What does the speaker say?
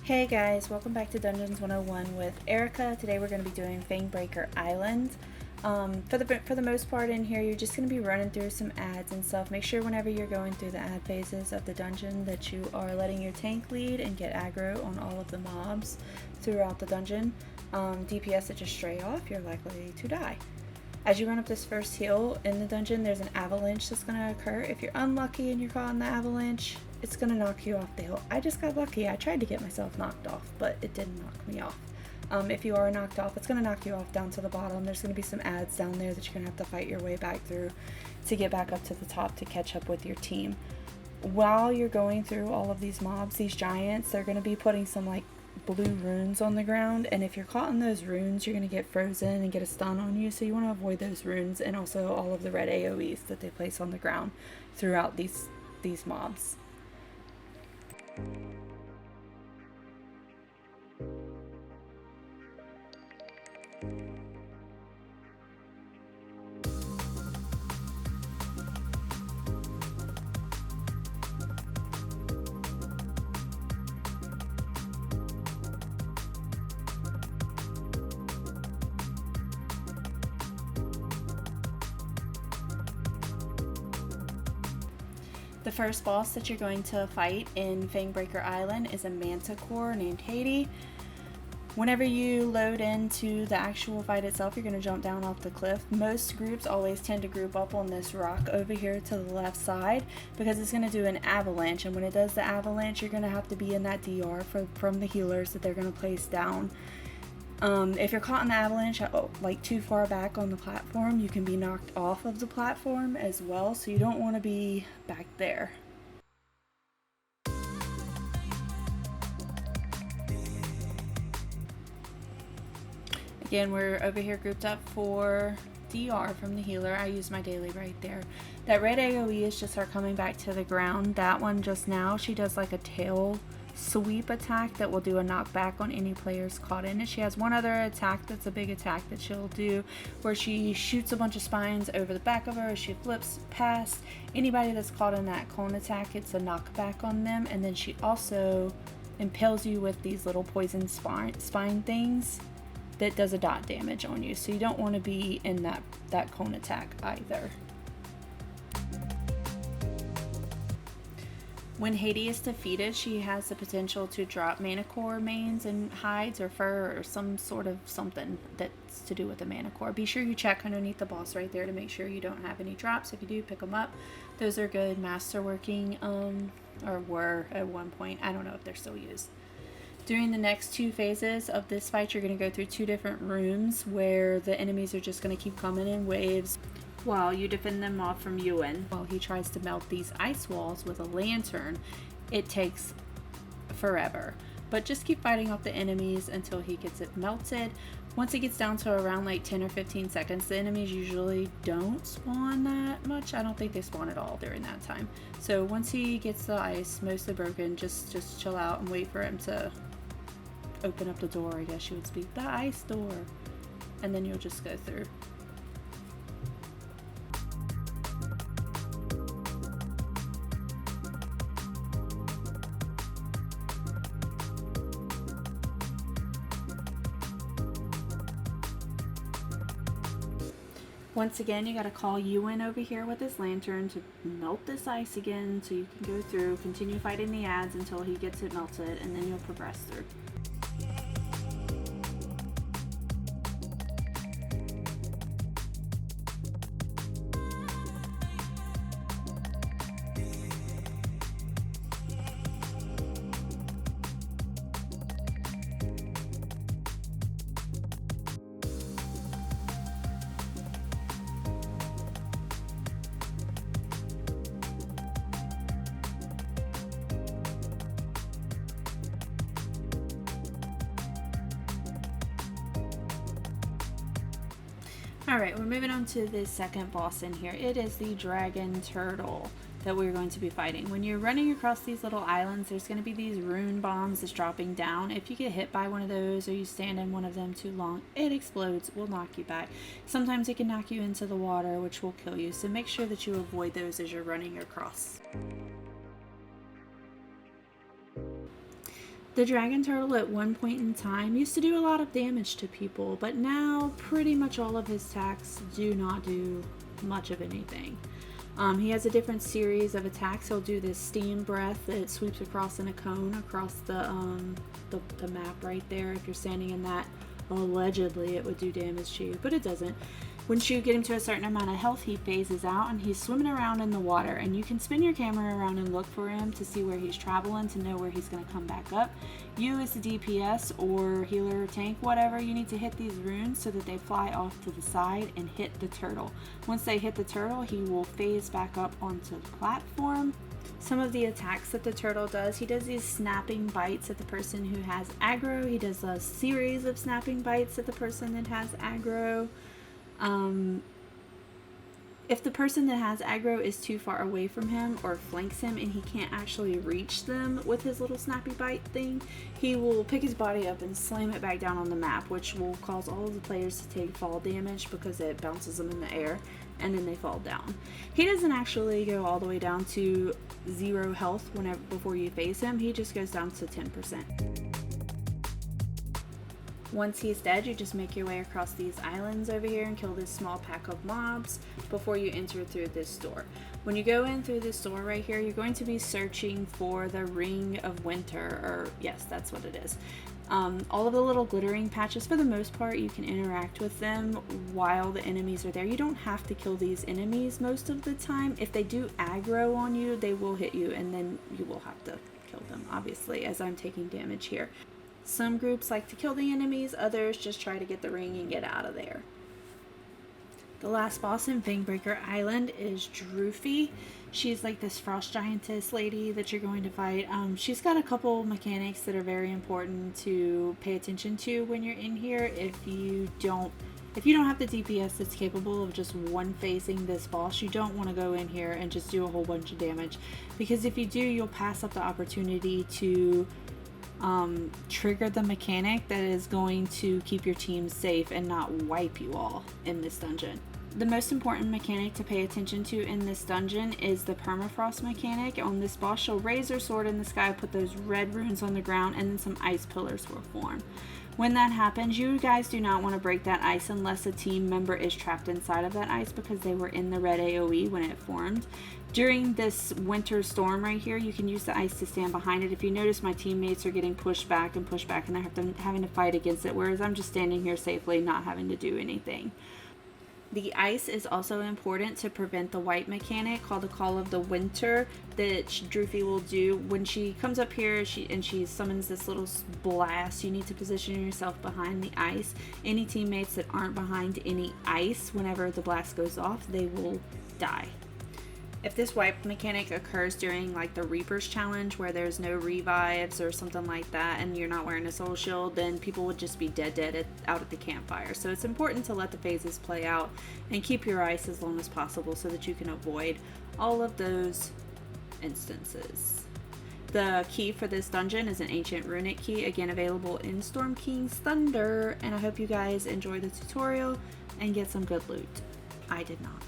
Hey guys, welcome back to Dungeons 101 with Erica. Today we're going to be doing Fangbreaker Island. For the most part in here, you're just going to be running through some ads and stuff. Make sure whenever you're going through the ad phases of the dungeon that you are letting your tank lead and get aggro on all of the mobs throughout the dungeon. DPS that just stray off, you're likely to die. As you run up this first hill in the dungeon, there's an avalanche that's going to occur. If you're unlucky and you're caught in the avalanche, it's going to knock you off the hill. I just got lucky. I tried to get myself knocked off, but it didn't knock me off. If you are knocked off, it's going to knock you off down to the bottom. There's going to be some ads down there that you're going to have to fight your way back through to get back up to the top to catch up with your team. While you're going through all of these mobs, these giants, they're going to be putting some like blue runes on the ground, and if you're caught in those runes, you're going to get frozen and get a stun on you, so you want to avoid those runes and also all of the red AoEs that they place on the ground throughout these mobs. The first boss that you're going to fight in Fangbreaker Island is a manticore named Hati. Whenever you load into the actual fight itself, you're going to jump down off the cliff. Most groups always tend to group up on this rock over here to the left side because it's going to do an avalanche, and when it does the avalanche, you're going to have to be in that DR from the healers that they're going to place down. If you're caught in the avalanche, like too far back on the platform, you can be knocked off of the platform as well, so you don't want to be back there. Again, we're over here grouped up for DR from the healer. I use my daily right there. That red AoE is just her coming back to the ground. That one just now, she does like a tail sweep attack that will do a knockback on any players caught in it. She has one other attack that's a big attack that she'll do where she shoots a bunch of spines over the back of her as she flips past anybody that's caught in that cone attack. It's a knockback on them, and then she also impales you with these little poison spine things that does a dot damage on you, so you don't want to be in that cone attack either. When Hati is defeated, she has the potential to drop manicore manes and hides or fur or some sort of something that's to do with the manicore. Be sure you check underneath the boss right there to make sure you don't have any drops. If you do, pick them up. Those are good masterworking, or were at one point. I don't know if they're still used. During the next two phases of this fight, you're going to go through two different rooms where the enemies are just going to keep coming in waves while you defend them off from Ewan. While he tries to melt these ice walls with a lantern, it takes forever. But just keep fighting off the enemies until he gets it melted. Once it gets down to around like 10 or 15 seconds, the enemies usually don't spawn that much. I don't think they spawn at all during that time. So once he gets the ice mostly broken, just chill out and wait for him to open up the door, I guess you would speak, the ice door, and then you'll just go through. Once again, you got to call Ewan over here with his lantern to melt this ice again so you can go through, continue fighting the ads until he gets it melted, and then you'll progress through. Alright, we're moving on to the second boss in here. It is the dragon turtle that we're going to be fighting. When you're running across these little islands, there's going to be these rune bombs that's dropping down. If you get hit by one of those or you stand in one of them too long, it explodes, will knock you back. Sometimes it can knock you into the water, which will kill you, so make sure that you avoid those as you're running across. The dragon turtle at one point in time used to do a lot of damage to people, but now pretty much all of his attacks do not do much of anything. He has a different series of attacks. He'll do this steam breath that sweeps across in a cone across the map right there. If you're standing in that, allegedly it would do damage to you, but it doesn't. Once you get him to a certain amount of health, he phases out and he's swimming around in the water, and you can spin your camera around and look for him to see where he's traveling to know where he's going to come back up. You as the DPS or healer or tank, whatever, you need to hit these runes so that they fly off to the side and hit the turtle. Once they hit the turtle, he will phase back up onto the platform. Some of the attacks that the turtle does, he does these snapping bites at the person who has aggro. He does a series of snapping bites at the person that has aggro. If the person that has aggro is too far away from him or flanks him and he can't actually reach them with his little snappy bite thing, he will pick his body up and slam it back down on the map, which will cause all of the players to take fall damage because it bounces them in the air and then they fall down. He doesn't actually go all the way down to 0 health before you face him. He just goes down to 10%. Once he's dead, you just make your way across these islands over here and kill this small pack of mobs before you enter through this door. When you go in through this door right here, you're going to be searching for the Ring of Winter, or yes, that's what it is. All of the little glittering patches, for the most part, you can interact with them while the enemies are there. You don't have to kill these enemies most of the time. If they do aggro on you, they will hit you, and then you will have to kill them, obviously, as I'm taking damage here. Some groups like to kill the enemies, others just try to get the ring and get out of there. The last boss in Fangbreaker Island is Drufi. She's like this frost giantess lady that you're going to fight. She's got a couple mechanics that are very important to pay attention to when you're in here. If you don't have the DPS that's capable of just one-phasing this boss, you don't want to go in here and just do a whole bunch of damage, because if you do, you'll pass up the opportunity to trigger the mechanic that is going to keep your team safe and not wipe you all in this dungeon. The most important mechanic to pay attention to in this dungeon is the permafrost mechanic. On this boss, she'll raise her sword in the sky, put those red runes on the ground, and then some ice pillars will form. When that happens, you guys do not want to break that ice unless a team member is trapped inside of that ice, because they were in the red AoE when it formed. During this winter storm right here, you can use the ice to stand behind it. If you notice, my teammates are getting pushed back, and they're having to fight against it, whereas I'm just standing here safely, not having to do anything. The ice is also important to prevent the white mechanic called the Call of the Winter that Drufi will do. When she comes up here she summons this little blast, you need to position yourself behind the ice. Any teammates that aren't behind any ice, whenever the blast goes off, they will die. If this wipe mechanic occurs during like the Reaper's challenge, where there's no revives or something like that, and you're not wearing a soul shield, then people would just be dead out at the campfire. So it's important to let the phases play out and keep your ice as long as possible so that you can avoid all of those instances. The key for this dungeon is an ancient Runic Key, again available in Storm King's Thunder, and I hope you guys enjoy the tutorial and get some good loot. I did not.